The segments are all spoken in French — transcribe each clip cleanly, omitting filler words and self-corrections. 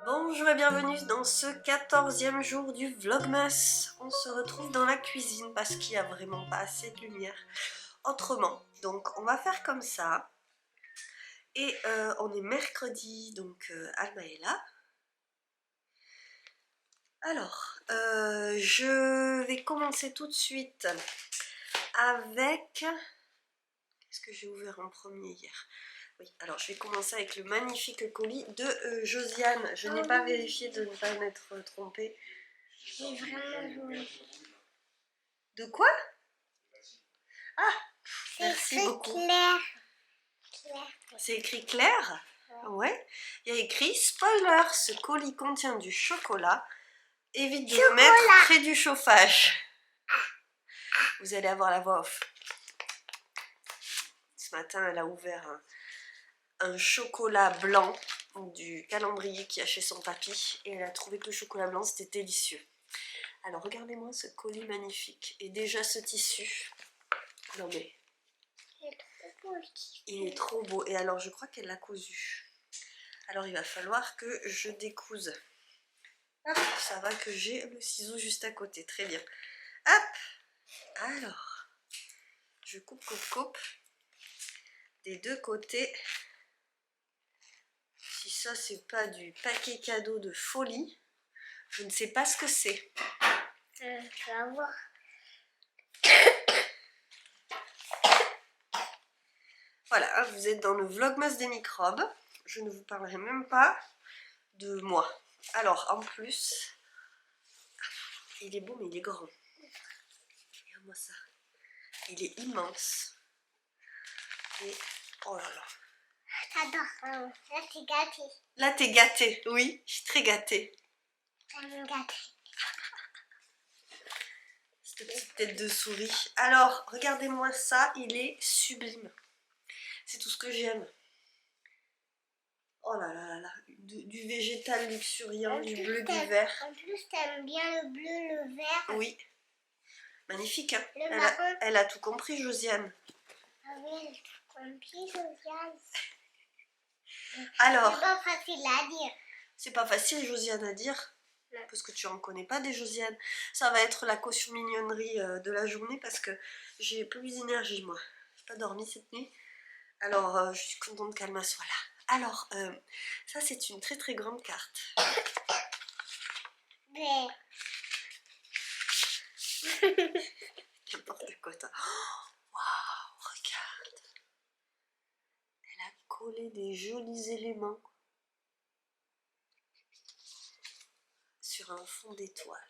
Bonjour et bienvenue dans ce 14e jour du Vlogmas. On se retrouve dans la cuisine parce qu'il n'y a vraiment pas assez de lumière autrement. Donc on va faire comme ça. Et on est mercredi, donc Alma est là. Alors, je vais commencer tout de suite avec... Qu'est-ce que j'ai ouvert en premier hier? Oui, alors je vais commencer avec le magnifique colis de Josiane. Je n'ai pas vérifié de ne pas m'être trompée. C'est vraiment joli. De quoi? Ah, C'est merci écrit beaucoup. Claire. C'est écrit Claire? Ouais. Il y a écrit spoiler, ce colis contient du chocolat. Évite de le mettre près du chauffage. Vous allez avoir la voix off. Ce matin, elle a ouvert un chocolat blanc du calendrier qu'il y a chez son papy et elle a trouvé que le chocolat blanc c'était délicieux. Alors regardez-moi ce colis magnifique et déjà ce tissu. Non mais il est trop beau et alors je crois qu'elle l'a cousu. Alors il va falloir que je découse. Hop, ça va que j'ai le ciseau juste à côté, très bien. Hop, alors je coupe des deux côtés. Si ça c'est pas du paquet cadeau de folie, je ne sais pas ce que c'est. Je vais voir. Voilà, vous êtes dans le Vlogmas des microbes. Je ne vous parlerai même pas de moi. Alors, en plus, il est beau mais il est grand. Regarde-moi ça. Il est immense. Et, oh là là. J'adore. Là, c'est gâté. Là, t'es gâtée. Oui, je suis très gâtée. J'aime gâté. Cette petite tête de souris. Alors, regardez-moi ça. Il est sublime. C'est tout ce que j'aime. Oh là là là là. Du végétal luxuriant, du bleu, du vert. En plus, t'aimes bien le bleu, le vert. Oui. Magnifique, hein. Le marron. Elle a tout compris, Josiane. Ah oui, elle a tout compris, Josiane. Alors, c'est pas facile à dire. C'est pas facile, Josiane, à dire. Non. Parce que tu en connais pas des Josiane. Ça va être la caution mignonnerie de la journée parce que j'ai plus d'énergie, moi. J'ai pas dormi cette nuit. Alors, je suis contente qu'Alma soit là. Alors, ça, c'est une très très grande carte. Mais... N'importe quoi, toi. Oh, waouh, regarde. Elle a collé des jolis éléments sur un fond d'étoile.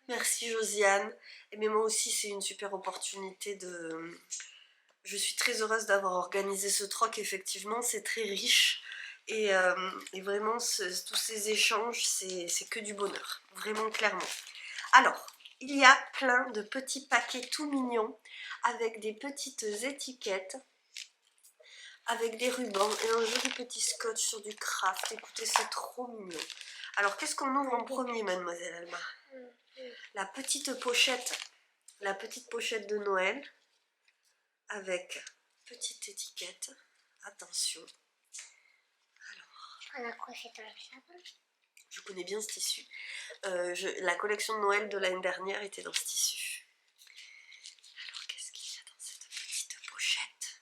Merci Josiane. Mais moi aussi c'est une super opportunité de... Je suis très heureuse d'avoir organisé ce troc, effectivement c'est très riche. Et vraiment tous ces échanges c'est que du bonheur, vraiment clairement. Alors, il y a plein de petits paquets tout mignons avec des petites étiquettes, avec des rubans et un joli petit scotch sur du craft. Écoutez, c'est trop mignon. Alors, qu'est-ce qu'on ouvre en premier, mademoiselle Alma? La petite pochette de Noël avec petite étiquette. Attention. On a croché dans le sapin. Je connais bien ce tissu. La collection de Noël de l'année dernière était dans ce tissu. Alors, qu'est-ce qu'il y a dans cette petite pochette?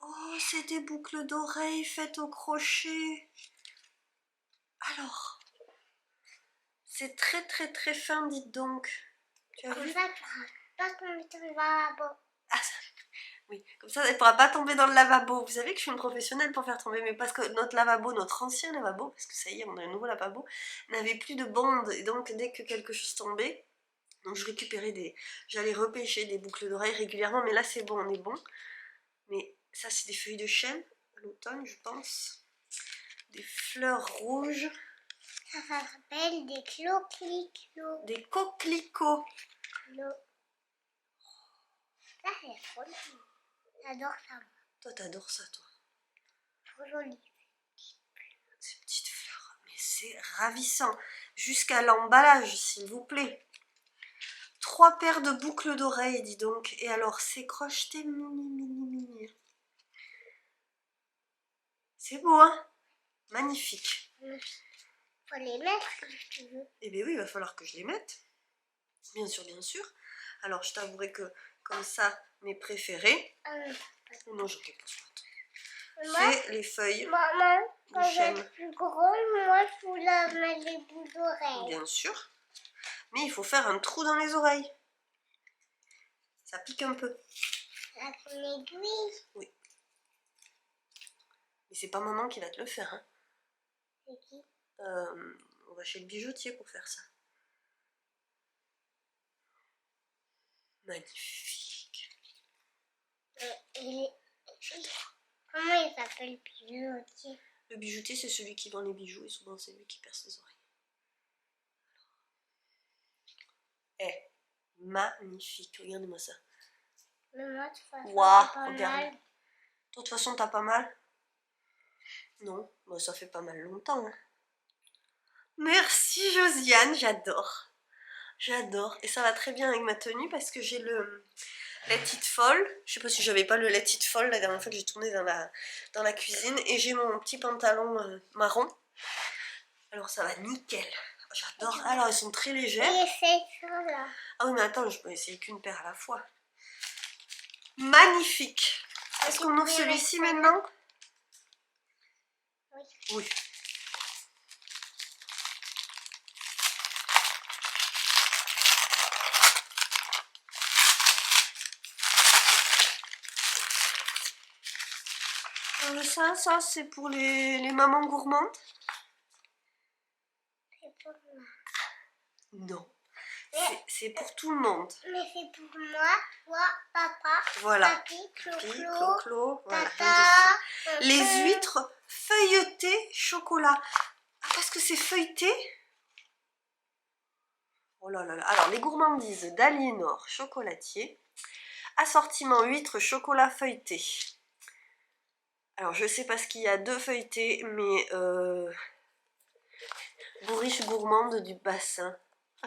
Oh, c'est des boucles d'oreilles faites au crochet. Alors, c'est très très très fin, dites donc. Tu as Comme vu? ça, tu pourras pas tomber dans le lavabo. Ah, ça... Oui, comme ça, elle ne pourra pas tomber dans le lavabo. Vous savez que je suis une professionnelle pour faire tomber, mais parce que notre lavabo, notre ancien lavabo, parce que ça y est, on a un nouveau lavabo, n'avait plus de bande. Et donc, dès que quelque chose tombait, donc je récupérais j'allais repêcher des boucles d'oreilles régulièrement, mais là, c'est bon, on est bon. Mais ça, c'est des feuilles de chêne, à l'automne, je pense. Des fleurs rouges. Ça s'appelle des coquelicots. Des coquelicots. Ça, c'est trop joli. J'adore ça, moi. Toi, t'adores ça, toi. Trop joli. Ces petites fleurs c'est ravissant. Jusqu'à l'emballage, s'il vous plaît. 3 paires de boucles d'oreilles, dis donc. Et alors, c'est crocheté mini. C'est beau, hein? Magnifique. Faut les mettre si tu veux. Eh bien oui, il va falloir que je les mette. Bien sûr, bien sûr. Alors, je t'avouerai que, comme ça, mes préférés... Non, j'en ai pas sur c'est les feuilles Maman, de quand chêne. j'être plus grande, moi, je voulais mettre les bouts d'oreilles. Bien sûr. Mais il faut faire un trou dans les oreilles. Ça pique un peu. Avec une aiguille. Oui. Mais c'est pas maman qui va te le faire. Hein. C'est qui? On va chez le bijoutier pour faire ça. Magnifique. Comment il s'appelle le bijoutier? Le bijoutier, c'est celui qui vend les bijoux et souvent c'est lui qui perce les oreilles. Eh, magnifique. Regardez-moi ça. Mais moi, de toute façon, Waouh, c'est pas regarde. mal. De toute façon, t'as pas mal? Non, bah, ça fait pas mal longtemps. Hein. Merci Josiane, j'adore. J'adore. Et ça va très bien avec ma tenue parce que j'ai le Let It Fall. Je sais pas si j'avais pas le Let It Fall la dernière fois que j'ai tourné dans la cuisine. Et j'ai mon petit pantalon marron. Alors ça va nickel. J'adore. Alors ils sont très légers. Et c'est ça là. Ah oui mais attends, je peux essayer qu'une paire à la fois. Magnifique. Est-ce qu'on ouvre celui-ci maintenant? Oui. Oui. Ça c'est pour les mamans gourmandes? C'est pour moi. Non. C'est pour tout le monde. Mais c'est pour moi, toi, papa, Voilà. papi, Clo-clo, voilà, tata, les huîtres feuilletées chocolat. Ah, parce que c'est feuilleté? Oh là là là. Alors, les gourmandises d'Aliénor chocolatier. Assortiment huîtres chocolat feuilleté. Alors, je sais pas ce qu'il y a de feuilleté, mais bourriche gourmande du bassin.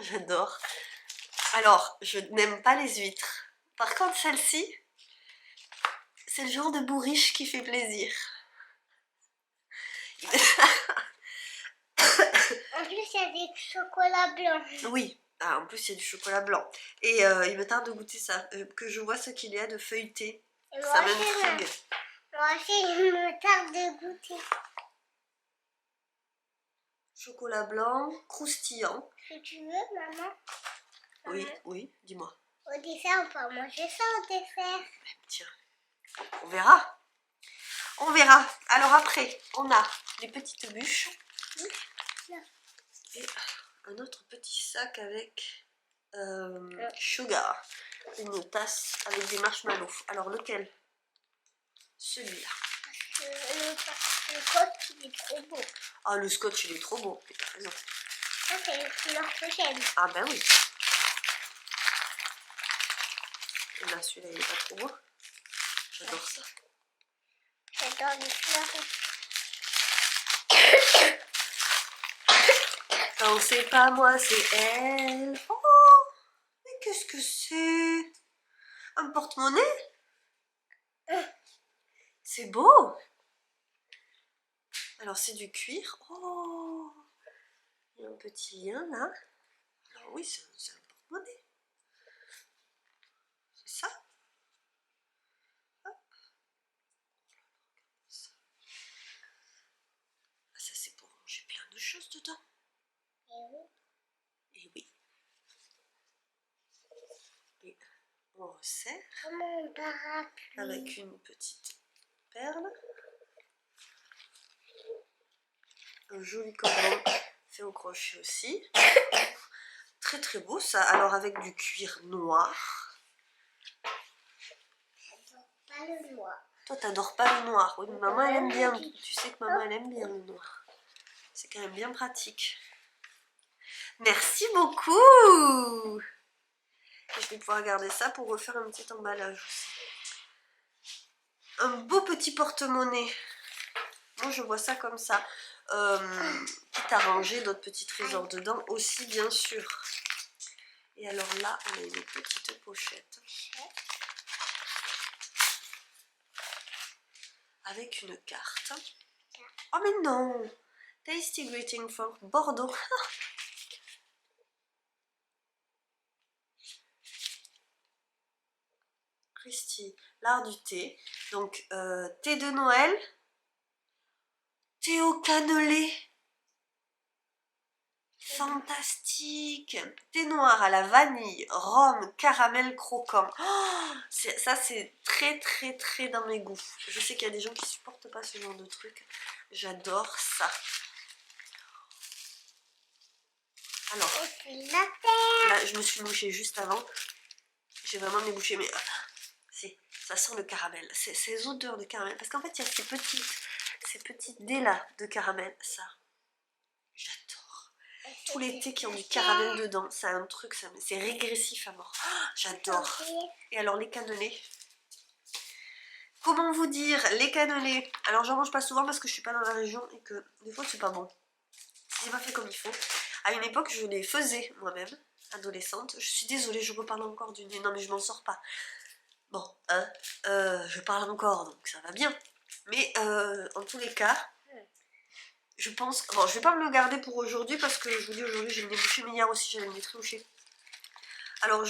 J'adore. Alors, je n'aime pas les huîtres. Par contre, celle-ci, c'est le genre de bourriche qui fait plaisir. En plus, il y a des chocolats blancs. Oui, ah, en plus il y a du chocolat blanc. Et il me tarde de goûter ça, que je vois ce qu'il y a de feuilleté. Et Ça moi, m'intrigue. aussi, il me tarde de goûter. Chocolat blanc, croustillant. Si tu veux, maman. Oui, oui, dis-moi. Au dessert, on peut manger ça au dessert. Tiens, on verra. On verra. Alors après, on a les petites bûches. Et un autre petit sac avec sugar. Une tasse avec des marshmallows. Alors lequel? Celui-là. Le scotch, il est trop beau. Ah, le scotch, il est trop beau. T'as raison. Ça, c'est le couleur que j'aime. Ah ben oui. Et là, celui-là, il est pas trop beau. J'adore ça. J'adore les fleurs. Quand c'est pas moi, c'est elle. Oh, mais qu'est-ce que c'est? Un porte-monnaie? C'est beau. Alors, c'est du cuir. Oh, il y a un petit lien là. Alors oui, c'est un porte-monnaie. C'est ça? Hop. Ah, ça, c'est pour ranger plein de choses dedans. Et oui. Et on resserre Comme un parapluie. avec une petite perle. Un joli cordon fait au crochet aussi. Très très beau ça. Alors avec du cuir noir. J'adore pas le noir. Toi t'adores pas le noir. Oui, mais maman elle aime bien. Tu sais que maman elle aime bien le noir. C'est quand même bien pratique. Merci beaucoup. Et je vais pouvoir garder ça pour refaire un petit emballage aussi. Un beau petit porte-monnaie. Moi je vois ça comme ça. Qui vite à ranger, d'autres petits trésors dedans aussi, bien sûr. Et alors là, on a une petite pochette. Avec une carte. Oh mais non! Tasty greeting for Bordeaux. Christy, l'art du thé. Donc, thé de Noël. Thé au cannelé. Fantastique! Thé noir à la vanille, rhum, caramel croquant. Oh, ça, c'est très très très dans mes goûts. Je sais qu'il y a des gens qui supportent pas ce genre de truc. J'adore ça. Alors, là, je me suis mouchée juste avant. J'ai vraiment débouché, mais ça sent le caramel. Ces odeurs de caramel. Parce qu'en fait, il y a ces petites dés là de caramel. Ça, j'adore. Tous les thés qui ont du caramel dedans, c'est un truc, c'est régressif à mort. Oh, j'adore. Et alors les cannelés. Comment vous dire, les cannelés. Alors j'en mange pas souvent parce que je suis pas dans la région et que des fois c'est pas bon. C'est pas fait comme il faut. À une époque je les faisais moi-même, adolescente. Je suis désolée, je reparle encore du nez. Non mais je m'en sors pas. Bon, hein, je parle encore donc ça va bien. Mais en tous les cas, je pense... Bon, je vais pas me le garder pour aujourd'hui parce que je vous dis aujourd'hui j'ai me débouché, mais hier aussi j'allais me les trébucher. Alors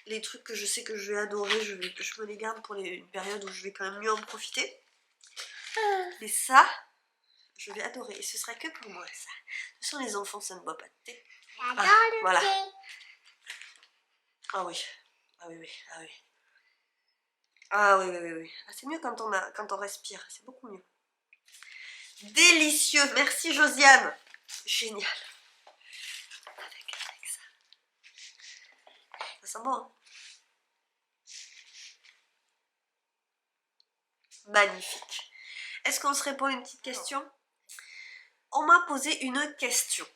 les trucs que je sais que je vais adorer, je me les garde pour une période où je vais quand même mieux en profiter. Mais ça, je vais adorer. Et ce sera que pour moi ça. Ce sont les enfants, ça ne boit pas de thé. Ah, voilà. Ah oui. Ah oui, oui. Ah oui. Ah oui, oui, oui, oui. Ah, c'est mieux quand on respire. C'est beaucoup mieux. Délicieux. Merci Josiane. Génial. Avec ça. Ça sent bon, hein? Magnifique. Est-ce qu'on se répond à une petite question? On m'a posé une question.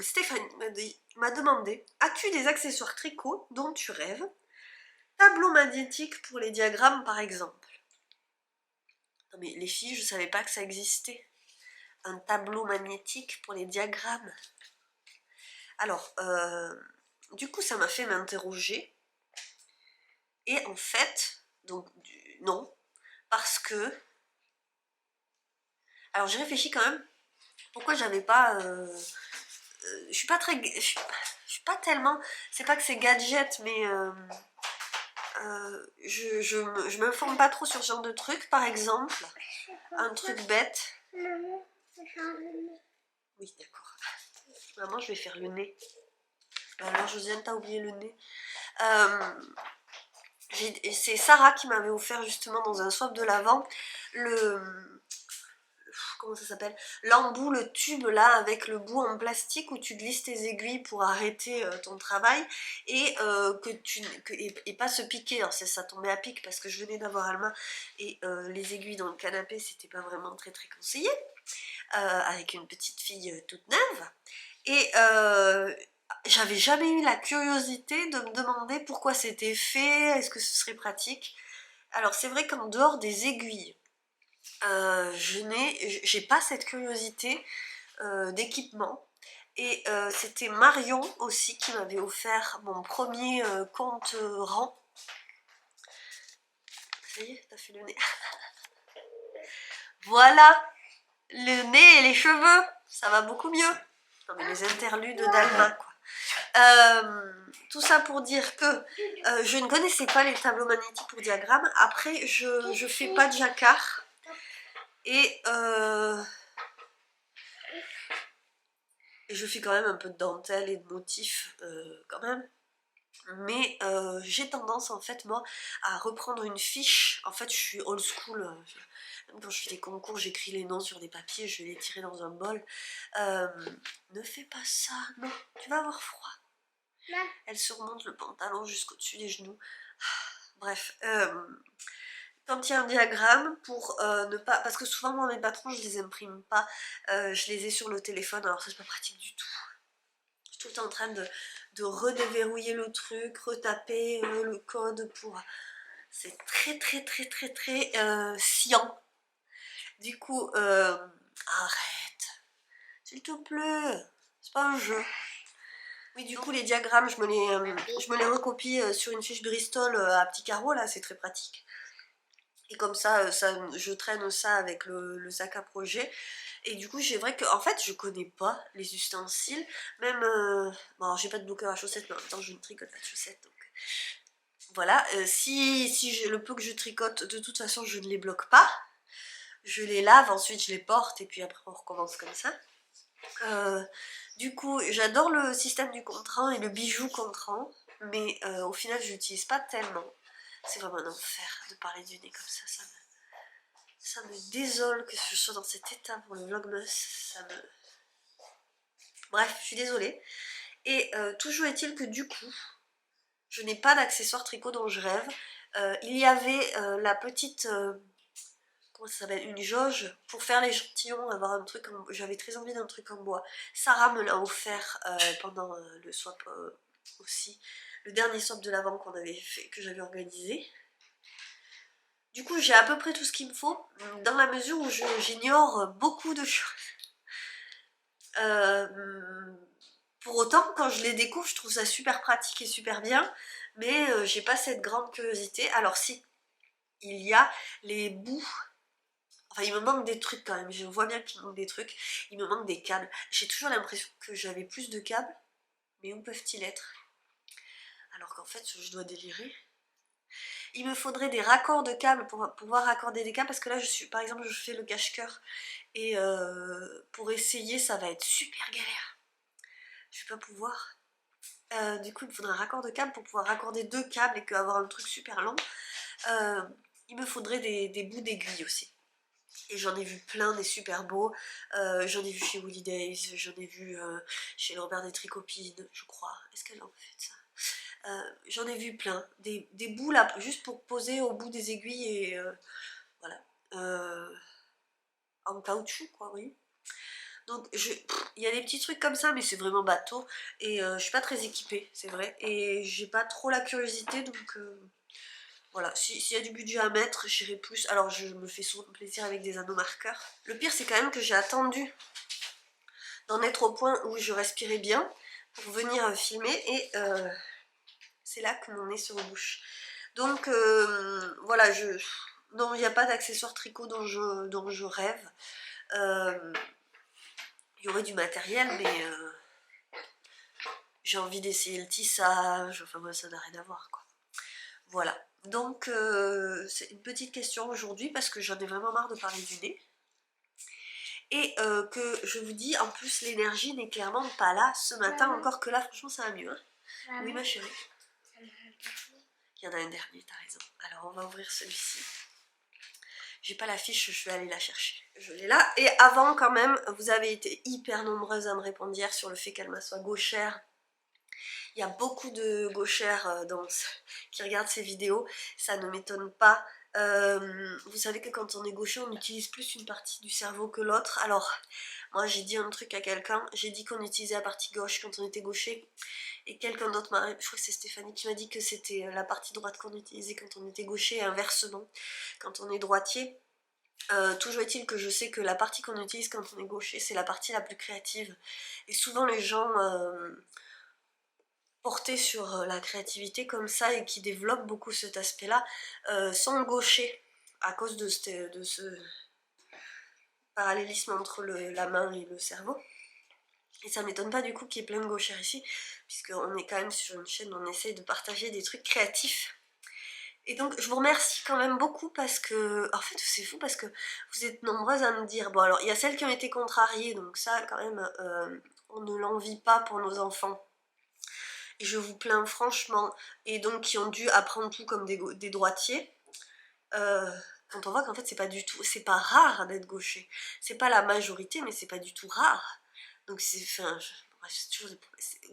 Stéphanie m'a demandé: as-tu des accessoires tricot dont tu rêves? Tableau magnétique pour les diagrammes par exemple. Non mais les filles, je savais pas que ça existait. Un tableau magnétique pour les diagrammes. Alors, du coup ça m'a fait m'interroger. Et en fait, donc non, parce que... Alors j'ai réfléchi quand même. Pourquoi j'avais pas... je suis pas très... Je suis pas tellement... C'est pas que c'est gadget, mais... je m'informe pas trop sur ce genre de trucs. Par exemple, un truc bête. Oui, d'accord. Maman, je vais faire le nez. Alors, Josiane, t'as oublié le nez. C'est Sarah qui m'avait offert justement dans un swap de l'Avent comment ça s'appelle, l'embout, le tube là avec le bout en plastique où tu glisses tes aiguilles pour arrêter ton travail et et pas se piquer. Alors ça tombait à pic parce que je venais d'avoir Alma et les aiguilles dans le canapé c'était pas vraiment très très conseillé avec une petite fille toute neuve et j'avais jamais eu la curiosité de me demander pourquoi c'était fait, est-ce que ce serait pratique. Alors c'est vrai qu'en dehors des aiguilles, j'ai pas cette curiosité d'équipement. Et c'était Marion aussi qui m'avait offert mon premier compte rang. Ça y est, t'as fait le nez. Voilà, le nez et les cheveux, ça va beaucoup mieux. Non mais les interludes d'Alma quoi. Tout ça pour dire que je ne connaissais pas les tableaux magnétiques pour diagrammes. Après, je fais pas de jacquard. Et je fais quand même un peu de dentelle et de motifs quand même. Mais j'ai tendance en fait moi à reprendre une fiche. En fait je suis old school. Même quand je fais des concours, j'écris les noms sur des papiers, je vais les tirer dans un bol. Ne fais pas ça, non, tu vas avoir froid. Non. Elle surmonte le pantalon jusqu'au-dessus des genoux. Bref, quand il y a un diagramme, pour ne pas... Parce que souvent, moi, mes patrons, je les imprime pas. Je les ai sur le téléphone, alors ça, c'est pas pratique du tout. Je suis tout le temps en train de redéverrouiller le truc, retaper le code pour... C'est très, très, très, très, très sciant. Du coup, arrête, s'il te plaît, c'est pas un jeu. Oui, du coup, les diagrammes, je me les recopie sur une fiche Bristol à petits carreaux, là, c'est très pratique. Et comme ça, je traîne ça avec le sac à projet. Et du coup, c'est vrai que en fait, je connais pas les ustensiles. Même, bon, j'ai pas de bloqueur à chaussettes, mais en même temps, je ne tricote pas de chaussettes. Donc, voilà, si le peu que je tricote, de toute façon, je ne les bloque pas. Je les lave, ensuite je les porte, et puis après, on recommence comme ça. Du coup, j'adore le système du contrant et le bijou contrant, mais au final, je l'utilise pas tellement. C'est vraiment un enfer de parler du nez comme ça me désole que je sois dans cet état pour le vlogmas. Bref, je suis désolée. Et toujours est-il que du coup, je n'ai pas d'accessoires tricot dont je rêve. Il y avait la petite... comment ça s'appelle, une jauge pour faire l'échantillon, avoir un truc j'avais très envie d'un truc en bois. Sarah me l'a offert pendant le swap aussi, le dernier swap de l'avant qu'on avait fait, que j'avais organisé. Du coup, j'ai à peu près tout ce qu'il me faut, dans la mesure où j'ignore beaucoup de choses. Pour autant, quand je les découvre, je trouve ça super pratique et super bien, mais j'ai pas cette grande curiosité. Alors si, il y a les bouts. Enfin, il me manque des trucs quand même, je vois bien qu'il me manque des trucs. Il me manque des câbles. J'ai toujours l'impression que j'avais plus de câbles, mais où peuvent-ils être? Alors qu'en fait, je dois délirer. Il me faudrait des raccords de câbles pour pouvoir raccorder des câbles, parce que là, par exemple, je fais le cache-cœur. Et pour essayer, ça va être super galère. Je vais pas pouvoir. Du coup, il me faudrait un raccord de câble pour pouvoir raccorder deux câbles et avoir un truc super long. Il me faudrait des bouts d'aiguille aussi. Et j'en ai vu plein, des super beaux. J'en ai vu chez Woolly Days, j'en ai vu chez Lambert des Tricopines, je crois. Est-ce qu'elle en fait ça? J'en ai vu plein. Des bouts là, juste pour poser au bout des aiguilles et voilà. En caoutchouc, quoi, oui. Donc, il y a des petits trucs comme ça, mais c'est vraiment bateau. Et je suis pas très équipée, c'est vrai. Et j'ai pas trop la curiosité, donc... voilà, s'il y a du budget à mettre, j'irai plus. Alors je me fais souvent plaisir avec des anneaux marqueurs. Le pire c'est quand même que j'ai attendu d'en être au point où je respirais bien pour venir filmer et c'est là que mon nez se rebouche. Donc voilà, non, il n'y a pas d'accessoires tricot dont je rêve. Il y aurait du matériel, mais j'ai envie d'essayer le tissage, enfin moi ça n'a rien à voir quoi. Voilà, donc c'est une petite question aujourd'hui parce que j'en ai vraiment marre de parler du nez. Et que je vous dis, en plus l'énergie n'est clairement pas là ce matin, encore que là franchement ça va mieux. Hein. Oui ma chérie. Il y en a un dernier, t'as raison. Alors on va ouvrir celui-ci. J'ai pas la fiche, je vais aller la chercher. Je l'ai là. Et avant quand même, vous avez été hyper nombreuses à me répondre hier sur le fait qu'elle soit gauchère. Il y a beaucoup de gauchères qui regardent ces vidéos, ça ne m'étonne pas. Vous savez que quand on est gaucher, on utilise plus une partie du cerveau que l'autre. Alors, moi j'ai dit un truc à quelqu'un, j'ai dit qu'on utilisait la partie gauche quand on était gaucher, et quelqu'un d'autre m'a, je crois que c'est Stéphanie qui m'a dit que c'était la partie droite qu'on utilisait quand on était gaucher, et inversement, quand on est droitier. Toujours est-il que je sais que la partie qu'on utilise quand on est gaucher, c'est la partie la plus créative. Et souvent les gens... portés sur la créativité comme ça et qui développent beaucoup cet aspect-là sont gauchers à cause de ce parallélisme entre la main et le cerveau. Et ça m'étonne pas du coup qu'il y ait plein de gauchères ici, puisqu'on est quand même sur une chaîne où on essaye de partager des trucs créatifs. Et donc je vous remercie quand même beaucoup parce que, en fait c'est fou parce que vous êtes nombreuses à me dire, bon alors il y a celles qui ont été contrariées, donc ça quand même on ne l'envie pas pour nos enfants. Et je vous plains franchement, et donc qui ont dû apprendre tout comme des droitiers, quand on voit qu'en fait c'est pas rare d'être gaucher, c'est pas la majorité mais c'est pas du tout rare, donc c'est toujours des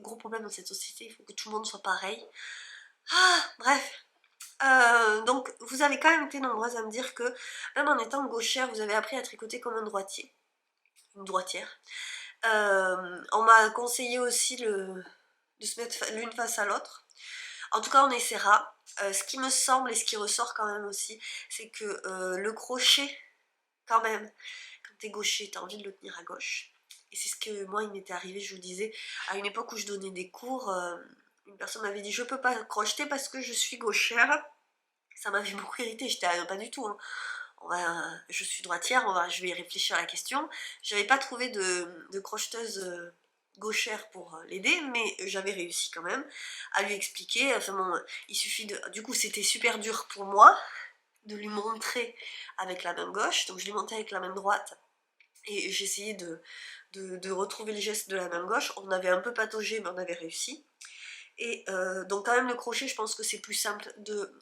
gros problème dans cette société, il faut que tout le monde soit pareil. Bref, donc vous avez quand même été nombreuses à me dire que même en étant gauchère vous avez appris à tricoter comme un droitier, une droitière. On m'a conseillé aussi de se mettre l'une face à l'autre. En tout cas, on essaiera. Ce qui me semble et ce qui ressort quand même aussi, c'est que le crochet, quand même, quand t'es gaucher, t'as envie de le tenir à gauche. Et c'est ce que moi, il m'était arrivé, je vous disais, à une époque où je donnais des cours, une personne m'avait dit, je peux pas crocheter parce que je suis gauchère. Ça m'avait beaucoup irrité, j'étais pas du tout. Hein. Je suis droitière, je vais réfléchir à la question. J'avais pas trouvé de crocheteuse gauchère pour l'aider, mais j'avais réussi quand même à lui expliquer. Enfin bon, il suffit de... Du coup, c'était super dur pour moi de lui montrer avec la main gauche, donc je lui montrais avec la main droite et j'essayais de retrouver le geste de la main gauche. On avait un peu pataugé, mais on avait réussi. Et donc quand même le crochet, je pense que c'est plus simple de...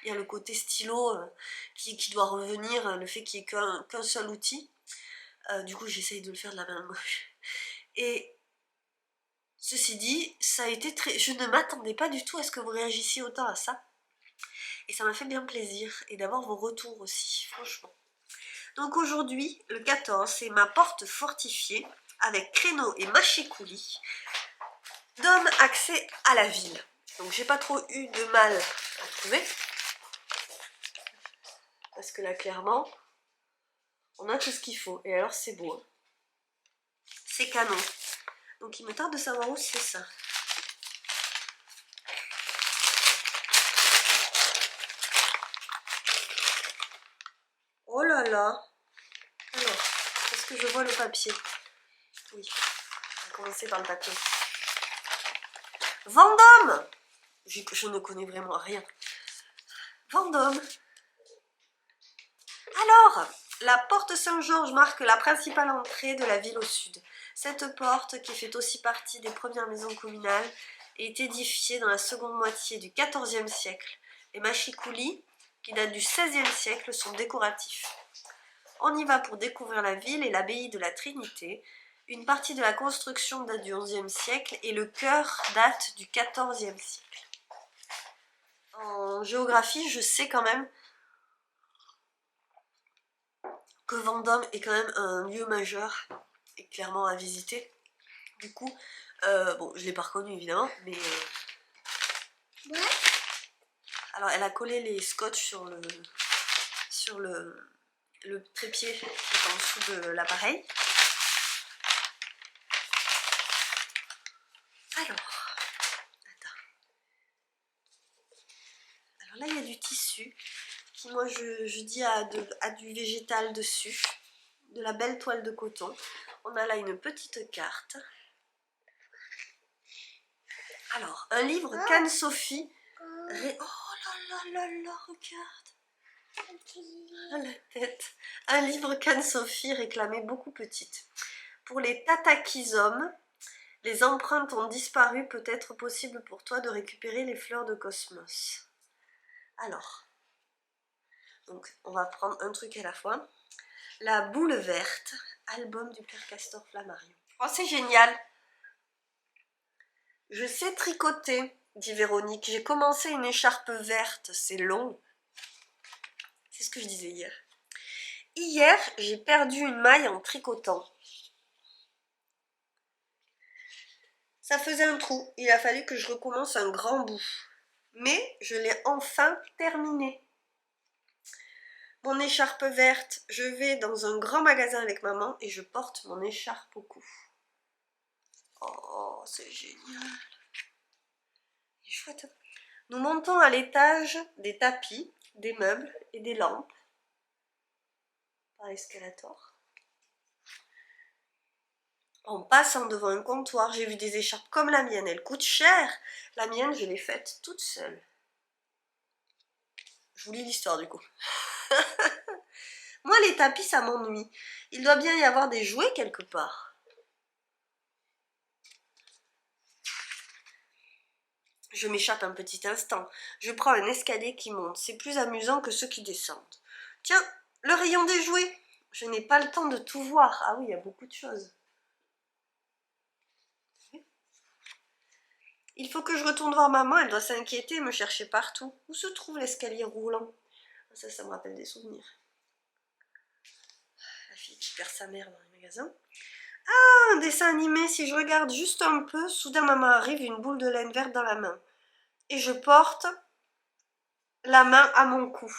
Il y a le côté stylo qui doit revenir, le fait qu'il n'y ait qu'un seul outil. Du coup, j'essaye de le faire de la main gauche. Et ceci dit, ça a été très... Je ne m'attendais pas du tout à ce que vous réagissiez autant à ça. Et ça m'a fait bien plaisir. Et d'avoir vos retours aussi, franchement. Donc aujourd'hui, le 14, c'est ma porte fortifiée avec créneau et mâchicoulis. Donne accès à la ville. Donc j'ai pas trop eu de mal à trouver. Parce que là, clairement, on a tout ce qu'il faut. Et alors, c'est beau. Hein. C'est canon. Donc, il me tarde de savoir où c'est ça. Oh là là. Alors, est-ce que je vois le papier? Oui. On va commencer par le papier. Vendôme! Je ne connais vraiment rien. Vendôme. Alors, la porte Saint-Georges marque la principale entrée de la ville au sud. Cette porte, qui fait aussi partie des premières maisons communales, est édifiée dans la seconde moitié du XIVe siècle. Les mâchicoulis, qui datent du XVIe siècle, sont décoratifs. On y va pour découvrir la ville et l'abbaye de la Trinité. Une partie de la construction date du XIe siècle et le chœur date du XIVe siècle. En géographie, je sais quand même que Vendôme est quand même un lieu majeur et clairement à visiter. Du coup, bon, je ne l'ai pas reconnu évidemment, mais... Ouais. Alors, elle a collé les scotch sur le trépied qui est en dessous de l'appareil. Alors, attends. Alors là, il y a du tissu qui, moi, je dis à du végétal dessus. De la belle toile de coton. On a là une petite carte. Alors, un livre Canne Sophie. Oh là là là là, regarde. La tête. Un livre Canne Sophie réclamé beaucoup petite. Pour les tatakizomes, les empreintes ont disparu. Peut-être possible pour toi de récupérer les fleurs de cosmos. Alors, donc on va prendre un truc à la fois. La boule verte, album du Père Castor Flammarion. Oh, c'est génial! Je sais tricoter, dit Véronique. J'ai commencé une écharpe verte, c'est long. C'est ce que je disais hier. Hier, j'ai perdu une maille en tricotant. Ça faisait un trou, il a fallu que je recommence un grand bout. Mais je l'ai enfin terminé. Mon écharpe verte, je vais dans un grand magasin avec maman et je porte mon écharpe au cou. Oh, c'est génial. C'est chouette. Nous montons à l'étage des tapis, des meubles et des lampes. Par escalator. En passant devant un comptoir, j'ai vu des écharpes comme la mienne. Elles coûtent cher. La mienne, je l'ai faite toute seule. Je vous lis l'histoire du coup. Moi, les tapis, ça m'ennuie. Il doit bien y avoir des jouets quelque part. Je m'échappe un petit instant. Je prends un escalier qui monte. C'est plus amusant que ceux qui descendent. Tiens, le rayon des jouets. Je n'ai pas le temps de tout voir. Ah oui, il y a beaucoup de choses. Il faut que je retourne voir maman. Elle doit s'inquiéter et me chercher partout. Où se trouve l'escalier roulant? Ça me rappelle des souvenirs. La fille qui perd sa mère dans le magasin. Ah, un dessin animé. Si je regarde juste un peu, soudain maman arrive, une boule de laine verte dans la main. Et je porte la main à mon cou.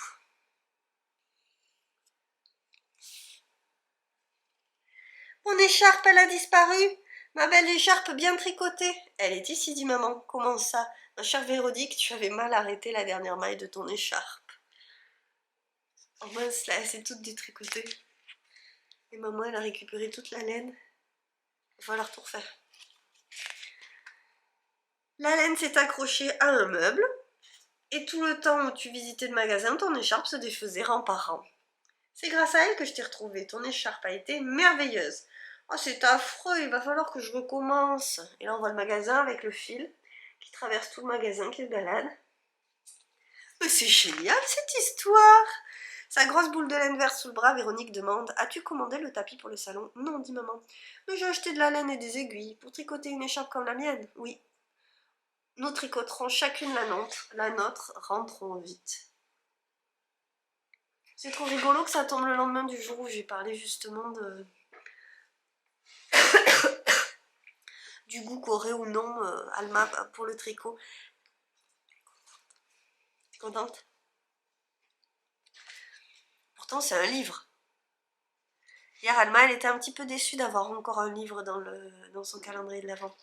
Mon écharpe, elle a disparu. Ma belle écharpe bien tricotée. Elle est ici, dit maman. Comment ça? Ma chère Véronique, tu avais mal arrêté la dernière maille de ton écharpe. Oh mince, là, elle s'est toute détricotée. Et maman, elle a récupéré toute la laine. Il va falloir tout refaire. La laine s'est accrochée à un meuble. Et tout le temps où tu visitais le magasin, ton écharpe se défaisait rang par rang. C'est grâce à elle que je t'ai retrouvée. Ton écharpe a été merveilleuse. Oh, c'est affreux, il va falloir que je recommence. Et là, on voit le magasin avec le fil qui traverse tout le magasin, qui se balade. Mais c'est génial cette histoire! Sa grosse boule de laine verte sous le bras, Véronique demande: As-tu commandé le tapis pour le salon? Non, dit maman. Mais j'ai acheté de la laine et des aiguilles pour tricoter une écharpe comme la mienne. Oui. Nous tricoterons chacune la nôtre, rentrons vite. C'est trop rigolo que ça tombe le lendemain du jour où j'ai parlé justement du goût qu'aurait ou non Alma pour le tricot. T'es contente? Pourtant, c'est un livre. Hier, Alma, elle était un petit peu déçue d'avoir encore un livre dans son calendrier de l'Avent.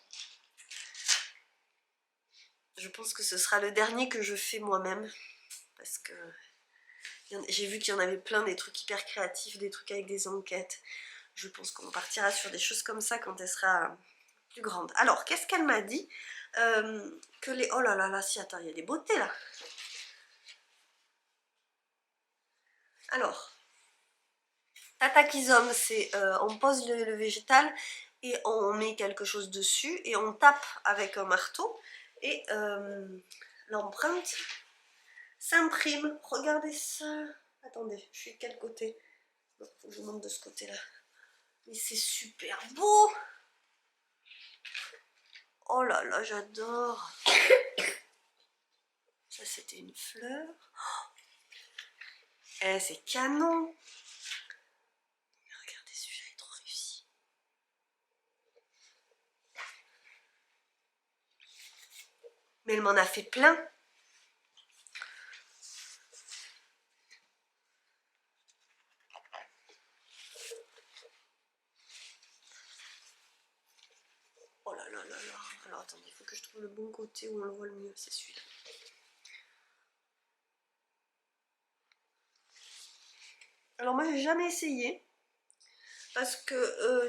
Je pense que ce sera le dernier que je fais moi-même. Parce que j'ai vu qu'il y en avait plein, des trucs hyper créatifs, des trucs avec des enquêtes. Je pense qu'on partira sur des choses comme ça quand elle sera plus grande. Alors, qu'est-ce qu'elle m'a dit? Que les... Oh là là là, si, attends, il y a des beautés là. Alors, tatakizom, c'est on pose le végétal et on met quelque chose dessus et on tape avec un marteau et l'empreinte s'imprime. Regardez ça. Attendez, je suis de quel côté? Il faut que je vous montre de ce côté-là. Mais c'est super beau. Oh là là, j'adore. Ça, c'était une fleur. Eh, c'est canon. Mais regardez, celui-là est trop réussi. Mais elle m'en a fait plein. Oh là là là là. Alors attendez, il faut que je trouve le bon côté où on le voit le mieux. C'est celui-là. Alors moi, j'ai jamais essayé. Parce que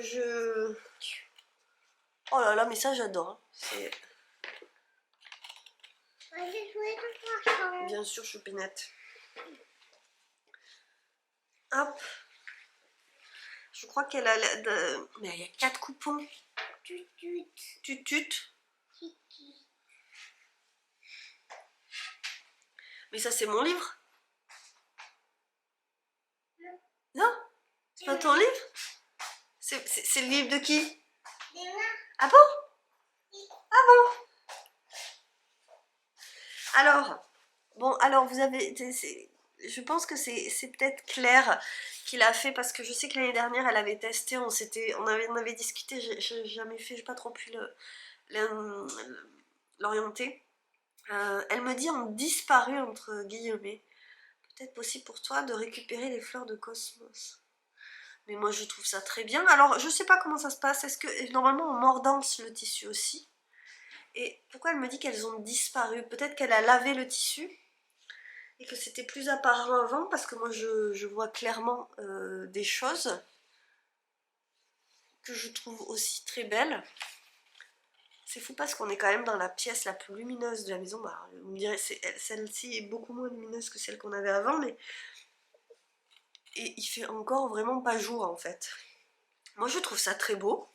je... Oh là là, mais ça, j'adore. C'est... Bien sûr, choupinette. Hop. Je crois qu'elle a... Mais il y a 4 coupons. Tutut. Mais ça, c'est mon livre? Non? C'est pas ton livre? C'est le livre de qui? Ah bon? Ah bon? Alors vous avez... Je pense que c'est peut-être Claire qui l'a fait parce que je sais que l'année dernière elle avait testé, on avait discuté, j'ai jamais fait, j'ai pas trop pu l'orienter. Elle me dit en disparu entre guillemets. Peut-être possible pour toi de récupérer les fleurs de cosmos. Mais moi je trouve ça très bien. Alors je sais pas comment ça se passe. Est-ce que normalement on mordance le tissu aussi? Et pourquoi elle me dit qu'elles ont disparu? Peut-être qu'elle a lavé le tissu et que c'était plus apparent avant parce que moi je vois clairement des choses que je trouve aussi très belles. C'est fou parce qu'on est quand même dans la pièce la plus lumineuse de la maison. Bah, vous me direz, celle-ci est beaucoup moins lumineuse que celle qu'on avait avant, mais... Et il fait encore vraiment pas jour en fait. Moi je trouve ça très beau.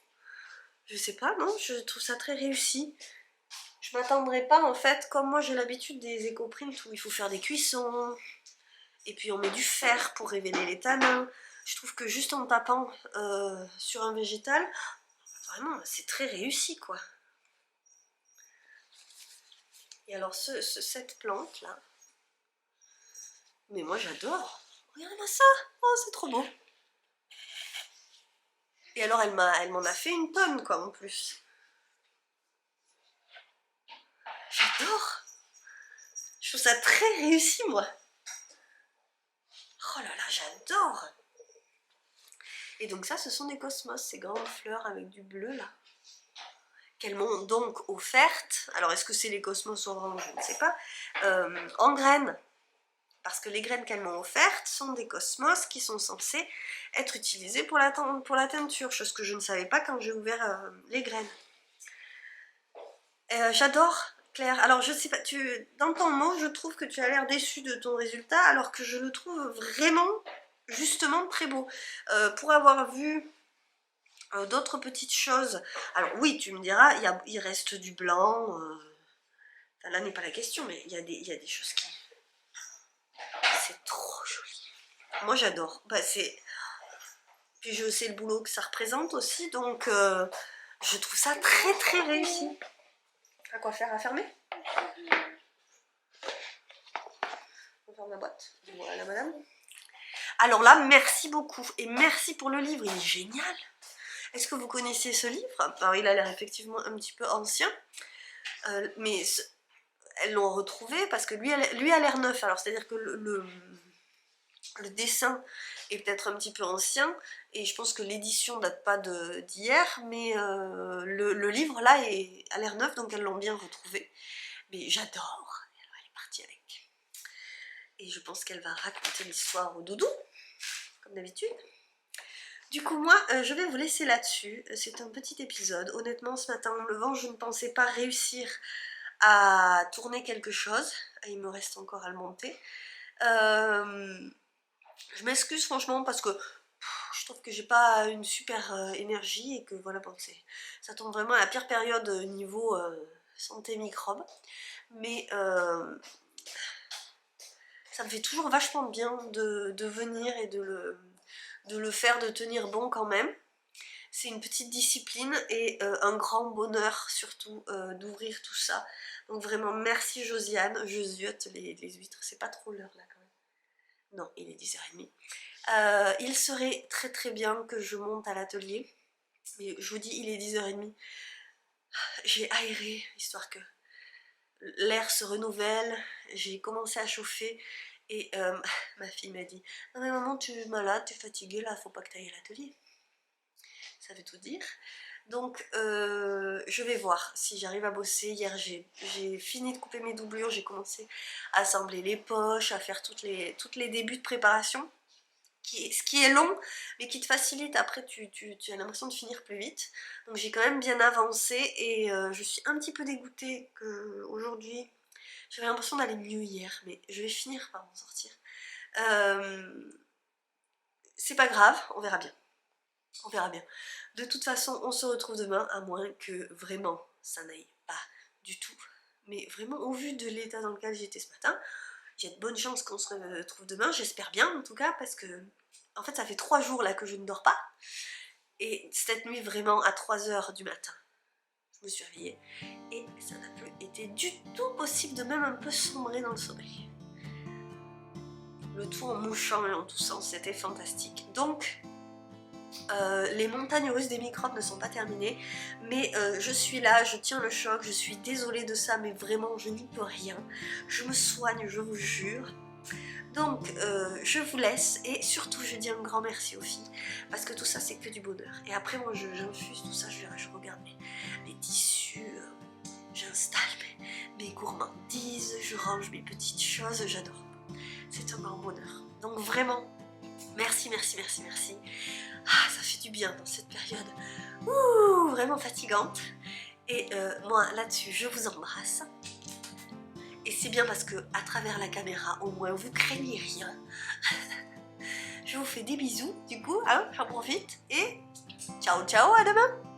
Je sais pas, non, je trouve ça très réussi. Je m'attendrais pas en fait, comme moi j'ai l'habitude des éco-prints où il faut faire des cuissons, et puis on met du fer pour révéler les tanins. Je trouve que juste en tapant sur un végétal, vraiment c'est très réussi quoi. Et alors cette plante là, mais moi j'adore. Regardez-moi ça, oh c'est trop beau. Et alors elle m'en a fait une tonne quoi en plus. J'adore. Je trouve ça très réussi, moi. Oh là là, j'adore. Et donc ça, ce sont des cosmos, ces grandes fleurs avec du bleu là, qu'elles m'ont donc offertes. Alors est-ce que c'est les cosmos orange, je ne sais pas, en graines. Parce que les graines qu'elles m'ont offertes sont des cosmos qui sont censés être utilisés pour la teinture, chose que je ne savais pas quand j'ai ouvert les graines. J'adore, Claire. Alors je sais pas, dans ton mot, je trouve que tu as l'air déçue de ton résultat, alors que je le trouve vraiment, justement, très beau. Pour avoir vu d'autres petites choses, alors oui, tu me diras, il reste du blanc, là n'est pas la question, mais il y a des choses qui... C'est trop joli. Moi j'adore. Bah, puis je sais le boulot que ça représente aussi, donc je trouve ça très très réussi. À quoi faire? À fermer? On ferme la boîte. Voilà madame. Alors là, merci beaucoup. Et merci pour le livre, il est génial. Est-ce que vous connaissez ce livre? Alors, il a l'air effectivement un petit peu ancien, mais elles l'ont retrouvé parce que lui a l'air neuf. Alors c'est-à-dire que le dessin est peut-être un petit peu ancien et je pense que l'édition date pas d'hier, mais le livre là a l'air neuf, donc elles l'ont bien retrouvé. Mais j'adore, elle est partie avec. Et je pense qu'elle va raconter l'histoire au doudou, comme d'habitude. Du coup moi je vais vous laisser là-dessus, c'est un petit épisode. Honnêtement ce matin en me levant je ne pensais pas réussir à tourner quelque chose, il me reste encore à le monter. Je m'excuse franchement parce que je trouve que j'ai pas une super énergie et que voilà, bon, ça tombe vraiment à la pire période niveau santé microbe. Mais ça me fait toujours vachement bien de venir et de le faire, de tenir bon quand même. C'est une petite discipline et un grand bonheur surtout d'ouvrir tout ça. Donc vraiment merci Josiane, je ziote les huîtres, c'est pas trop l'heure là quand même. Non, il est 10h30. Il serait très très bien que je monte à l'atelier. Mais je vous dis, il est 10h30. J'ai aéré, histoire que l'air se renouvelle. J'ai commencé à chauffer. Et ma fille m'a dit, non mais maman, tu es malade, tu es fatiguée, là, faut pas que tu ailles à l'atelier. Ça veut tout dire. Donc je vais voir si j'arrive à bosser. Hier j'ai fini de couper mes doublures, j'ai commencé à assembler les poches, à faire toutes les débuts de préparation, ce qui est long mais qui te facilite. Après tu as l'impression de finir plus vite. Donc j'ai quand même bien avancé et je suis un petit peu dégoûtée qu'aujourd'hui, j'avais l'impression d'aller mieux hier, mais je vais finir par m'en sortir. C'est pas grave, on verra bien. On verra bien. De toute façon, on se retrouve demain, à moins que vraiment ça n'aille pas du tout. Mais vraiment, au vu de l'état dans lequel j'étais ce matin, il y a de bonnes chances qu'on se retrouve demain, j'espère bien en tout cas, parce que en fait ça fait 3 jours là que je ne dors pas. Et cette nuit, vraiment à 3h du matin, je me suis réveillée et ça n'a plus été du tout possible de même un peu sombrer dans le sommeil. Le tout en mouchant et en toussant, c'était fantastique. Donc, les montagnes russes des microbes ne sont pas terminées, mais je suis là, je tiens le choc, je suis désolée de ça, mais vraiment je n'y peux rien. Je me soigne, je vous jure. Donc je vous laisse et surtout je dis un grand merci aux filles parce que tout ça c'est que du bonheur. Et après moi j'infuse tout ça, je regarde mes tissus, j'installe mes gourmandises, je range mes petites choses, j'adore. C'est un grand bonheur. Donc vraiment, merci, merci, merci, merci. Ah, ça fait du bien dans cette période vraiment fatigante. Et moi là-dessus je vous embrasse. Et c'est bien parce que à travers la caméra au moins vous craignez rien. Je vous fais des bisous du coup, hein, j'en profite et ciao ciao, à demain.